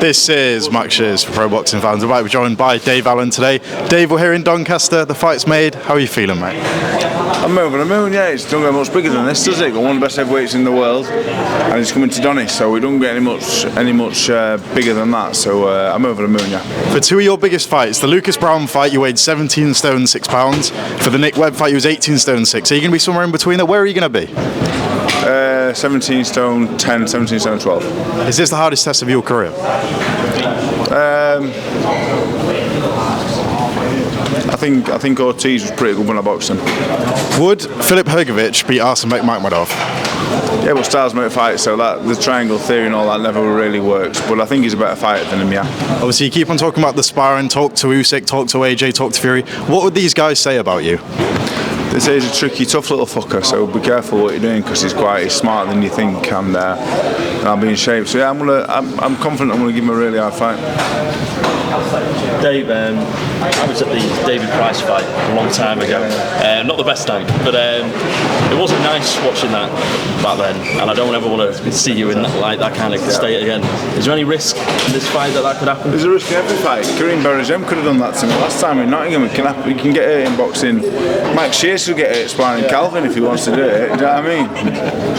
This is Max Shears for Pro Boxing Fans. We're joined by Dave Allen today. Dave, we're here in Doncaster. The fight's made. How are you feeling, mate? I'm over the moon, yeah. It don't get much bigger than this, does it? Got one of the best heavyweights in the world, and it's coming to Donny, so we don't get any much bigger than that. So I'm over the moon, yeah. For two of your biggest fights, the Lucas Brown fight, you weighed 17 stone 6 pounds. For the Nick Webb fight, you was 18 stone 6. Are you going to be somewhere in between there? Where are you going to be? 17 stone 10, 17 stone 12. Is this the hardest test of your career? I think Ortiz was pretty good when I boxed him. Would Filip Hrgovic beat Arsen Bekmambetov? Yeah, well, styles make fights, so that the triangle theory and all that never really works. But I think he's a better fighter than him, yeah. Obviously, you keep on talking about the sparring. Talk to Usyk, talk to AJ, talk to Fury. What would these guys say about you? They say he's a tricky, tough little fucker, so be careful what you're doing because he's smarter than you think, and I'll be in shape. So yeah, I'm confident I'm going to give him a really hard fight. Dave, I was at the David Price fight a long time ago. Not the best time, but it wasn't nice watching that back then, and I don't ever want to see you in that kind of state again. Is there any risk in this fight that could happen? There's a risk in every fight. Karim Berajem could have done that to me last time in Nottingham. It can get hurt in boxing. Max Shears will get hurt sparring Calvin if he wants to do it. Do you know what I mean?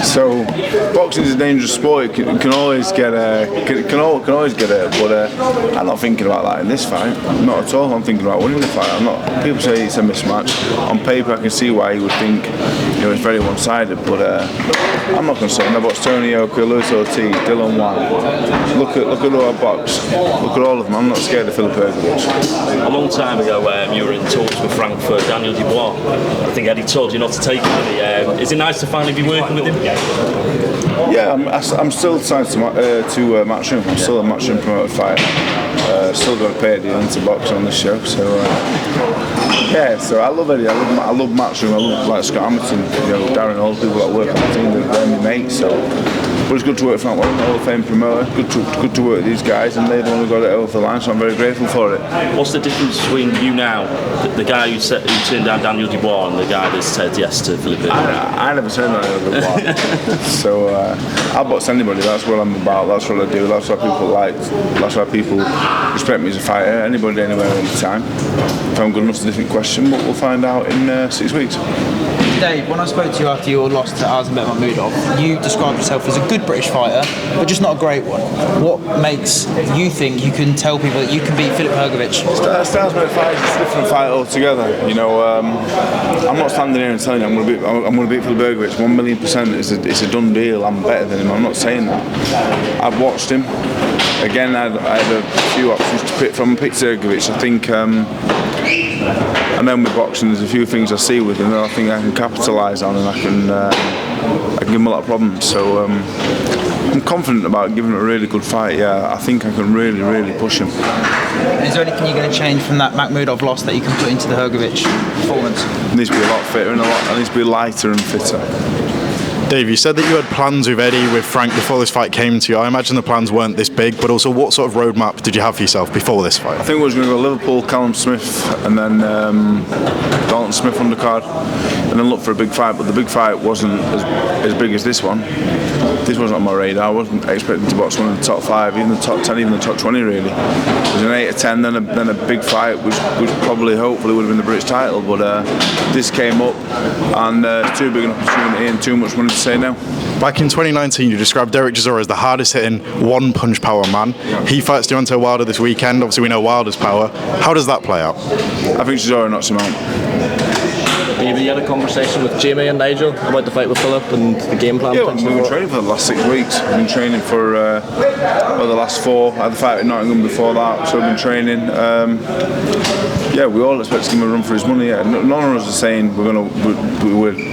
So boxing is a dangerous sport. It can always get always get hurt. But I'm not thinking about that in this fight. Not at all. I'm thinking about winning the fight. I'm not. People say it's a mismatch. On paper, I can see why you would think it's very one-sided. But I'm not concerned. I boxed Tony Oka, Luis Ortiz, Dylan White. Look at our box. Look at all of them. I'm not scared of Filip Hrgovic. A long time ago, you were in talks with Frankfurt, Daniel Dubois. I think Eddie told you not to take him. Is it nice to finally be working with him? Yeah, I'm still signed to Matchroom. I'm still a Matchroom promoted fighter. Still got to pay a deal to box on the show. So yeah, so I love Eddie. I love Matchroom. I love Scott Hamilton, Darren, all the people that work on the team. They're my mates. So. But it's good to work for Frank Hall of Fame promoter. Good to work with these guys, and they've only got it over the line, so I'm very grateful for it. What's the difference between you now, the guy who turned down Daniel Dubois, and the guy that said yes to Filip Hrgovic? I never turned down Daniel Dubois. So I'll box anybody. That's what I'm about. That's what I do. That's what people like. That's why people respect me as a fighter. Anybody, anywhere, anytime. If I'm good enough, it's a different question, but we'll find out in 6 weeks. Dave, when I spoke to you after your loss to Arsen Bekmambetov, you described yourself as a good British fighter, but just not a great one. What makes you think you can tell people that you can beat Filip Hrgovic? Styles make fights, it's a different fight altogether. I'm not standing here and telling you I'm going to beat Filip Hrgovic. 1,000,000%. It's a done deal. I'm better than him. I'm not saying that. I've watched him. Again, I had a few options to pick from. I picked Hrgovic. I think. And then with boxing, there's a few things I see with him that I think I can capitalise on, and I can give him a lot of problems. So I'm confident about giving him a really good fight. Yeah, I think I can really push him. Is there anything you're going to change from that Bekmambetov loss that you can put into the Hrgovic performance? It needs to be a lot fitter and it needs to be lighter and fitter. Dave, you said that you had plans with Eddie, with Frank, before this fight came to you. I imagine the plans weren't this big, but also what sort of roadmap did you have for yourself before this fight? I think we was going to go Liverpool, Callum Smith, and then Dalton Smith undercard, and then look for a big fight. But the big fight wasn't as big as this one. This wasn't on my radar. I wasn't expecting to box one of the top 5, even the top 10, even the top 20 really. It was an 8 or 10, then a big fight, which hopefully would have been the British title. But this came up, and it's too big an opportunity and too much money to say no. Back in 2019, you described Derek Chisora as the hardest hitting one-punch power man. He fights Deontay Wilder this weekend. Obviously, we know Wilder's power. How does that play out? I think Chisora knocks him out. Have you had a conversation with Jamie and Nigel about the fight with Filip and the game plan? Yeah, we've been training for the last 6 weeks. We've been training for the last 4. I had the fight in Nottingham before that, so we've been training. Yeah, we all expect to give him a run for his money. Yeah. None of us are saying we're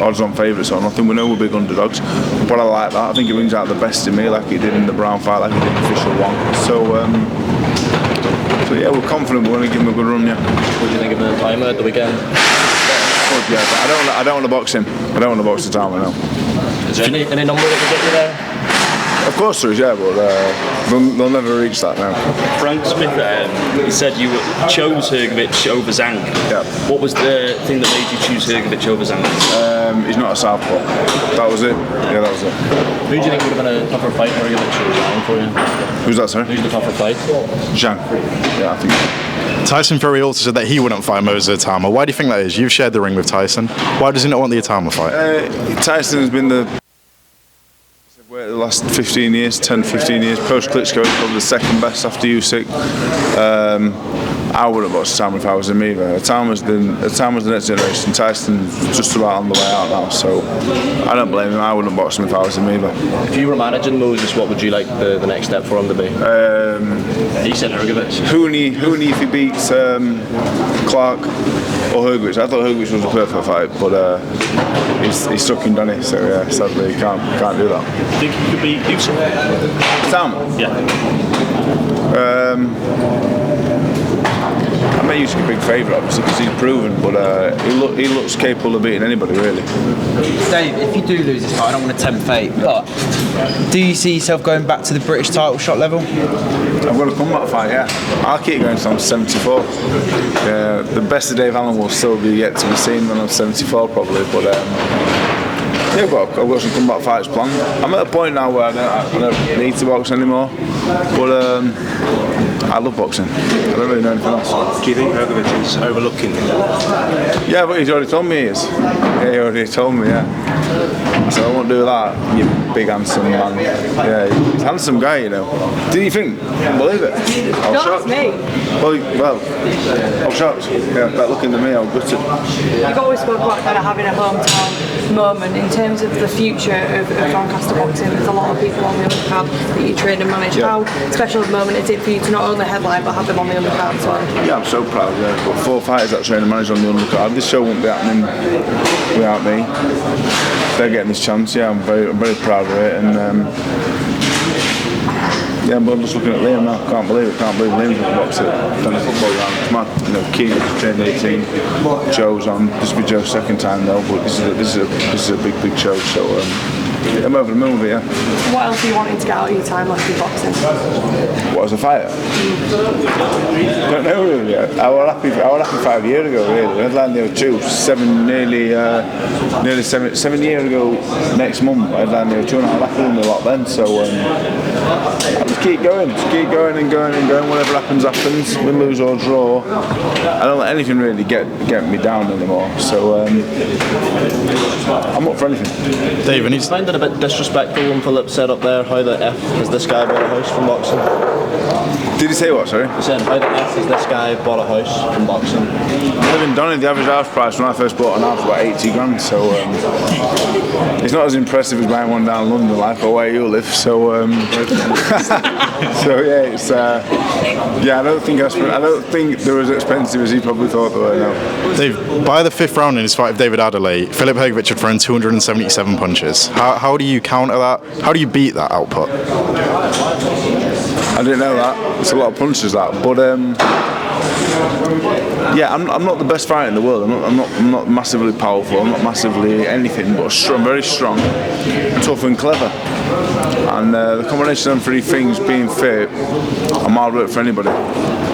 odds-on favourites or nothing. We know we're big underdogs, but I like that. I think it brings out the best in me, like he did in the Brown fight, like he did in the official one. So yeah, we're confident we're going to give him a good run. Yeah. What do you think of the timer at the weekend? Yeah, I don't want to box him. I don't want to box Itauma, no. Is there any number that will get you there? Of course there is, yeah, but They'll never reach that now. Frank Smith, he said you chose Hrgovic over Zhang. Yeah. What was the thing that made you choose Hrgovic over Zhang? He's not a southpaw. That was it. Yeah, that was it. Who do you think would have been a tougher fight, Hrgovic or Zhang for you? Who's that, sorry? Who's the tougher fight? Zhang. Yeah, I think. Tyson Fury also said that he wouldn't fight Moses Itauma. Why do you think that is? You've shared the ring with Tyson. Why does he not want the Itauma fight? Tyson has been the last 15 years, 10, 15 years. Post Klitschko, he's probably the second best after Usyk. I wouldn't watch Itauma if I was him either. Itauma's the next generation. Tyson's just about on the way out now, so I don't blame him. I wouldn't watch him if I was him either. If you were managing Moses, what would you like the next step for him to be? He said Hrgovic. Hooney if he beats Clark or Hrgovic. I thought Hrgovic was a perfect fight, but he's stuck in Donny, so yeah, sadly he can't do that. I think he could beat Usyk. Itauma? Yeah. I bet Usyk a big favourite, obviously, because he's proven, but he looks capable of beating anybody, really. Dave, if you do lose this fight, I don't want to tempt fate, but do you see yourself going back to the British title shot level? I've got a comeback fight, yeah. I'll keep going until I'm 74. The best of Dave Allen will still be yet to be seen when I'm 74, probably, but yeah, I've got some comeback fights planned. I'm at a point now where I don't need to box anymore, but I love boxing. I don't really know anything else. Do you think Hrgovic is overlooking him? Yeah, but he's already told me he is. Yeah, he already told me, yeah. So I won't do that, you big handsome man. Yeah, he's a handsome guy, you know. Do you think? Can't believe it. I was shocked. Me. Well, I was shocked. Yeah, but looking at me, I was gutted. You've always spoke about kind of having a hometown moment. In terms of the future of Doncaster boxing, there's a lot of people on the undercard that you train and manage. Yeah. How special of a moment is it for you to not only headline but have them on the undercard as well? Yeah, I'm so proud. Yeah, I've got 4 fighters that train and manage on the undercard. This show wouldn't be happening without me. They're getting this chance. Yeah, I'm very proud of it, and yeah, I'm just looking at Liam now. Can't believe Liam's on the box at done a football round. It's mad. You know, Keenan's trained 18. Joe's on. This will be Joe's second time though, but this is a big show. So I'm over the moon with it, yeah. What else are you wanting to get out of your time left in boxing? What, as a fighter? Don't know really. I was happy 5 years ago really. I'd landed there 7 years ago next month. I'd landed there 2.5. I feel a lot then, so I just keep going and going. Whatever happens. We lose or draw. I don't let anything really get me down anymore. So I'm up for anything. Dave, and I find it a bit disrespectful when Filip said up there, how the F has this guy bought a house from boxing? Did he say what, sorry? He said, how the F has this guy bought a house from boxing? I live in Donny. The average house price when I first bought an house was about 80 grand, so it's not as impressive as buying one down London, like, or where you live. So so yeah, it's yeah. I don't think they're as expensive as he probably thought they were. No. Dave, by the 5th round in his fight with David Adelaide, Filip Hrgovic had thrown 277 punches. How do you counter that? How do you beat that output? I didn't know that. It's a lot of punches, that. But yeah, I'm not the best fighter in the world. I'm not massively powerful. I'm not massively anything, but strong, very strong, tough and clever. And the combination of them 3 things, being fit, I'm hard work for anybody.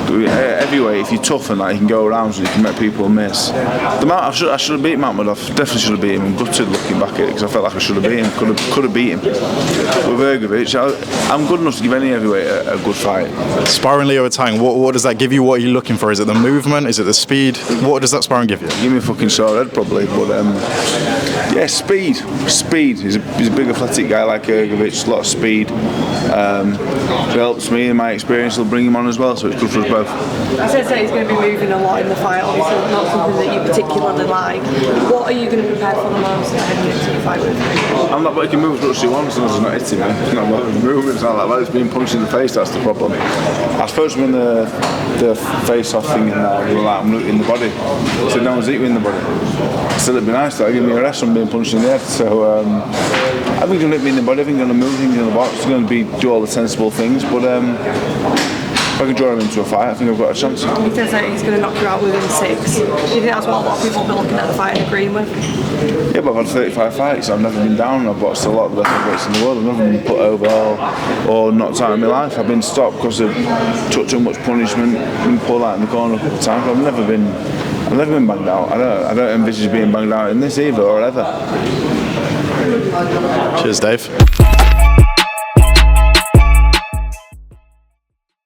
Heavyweight, if you're tough and that, you can go around and you can make people miss. I should have beat Mammadov. Definitely should have beat him. I'm gutted looking back at it because I felt like I should have beat him. Could have beat him. With Hrgovic, I'm good enough to give any heavyweight a good fight. Sparring Leo Tang, what does that give you? What are you looking for? Is it the movement? Is it the speed? What does that sparring give you? Give me a fucking sore head probably, but yeah, speed. He's a big athletic guy like Hrgovic, a lot of speed. It helps me in my experience. It'll bring him on as well, so it's good for us both. He says that he's going to be moving a lot in the fight, obviously not something that you particularly like. What are you going to prepare for the most heading into your fight with him? I'm not, but he can move as much as he wants as long as he's not hitting me. It's not about moving, it's not like that. It's being punched in the face, that's the problem. I spoke to him in the face-off thing and we were like, I'm looking in the body. He said, no one's eating me in the body. I said, it'd be nice to give me a rest from being punched in the head. So I think he's going to hit me in the body, I think he's going to move, I think he's going to box, he's going to do all the sensible things, but if I can draw him into a fight, I think I've got a chance. He says that he's going to knock you out within 6. Do you think that's what a lot of people have been looking at the fight and agreeing with? Yeah, but I've had 35 fights. I've never been down. I've boxed a lot of the best heavyweights in the world. I've never been put over or knocked out in my life. I've been stopped because I took too much punishment, been pulled out in the corner a couple of times. I've never been banged out. I don't envisage being banged out in this either or ever. Cheers, Dave.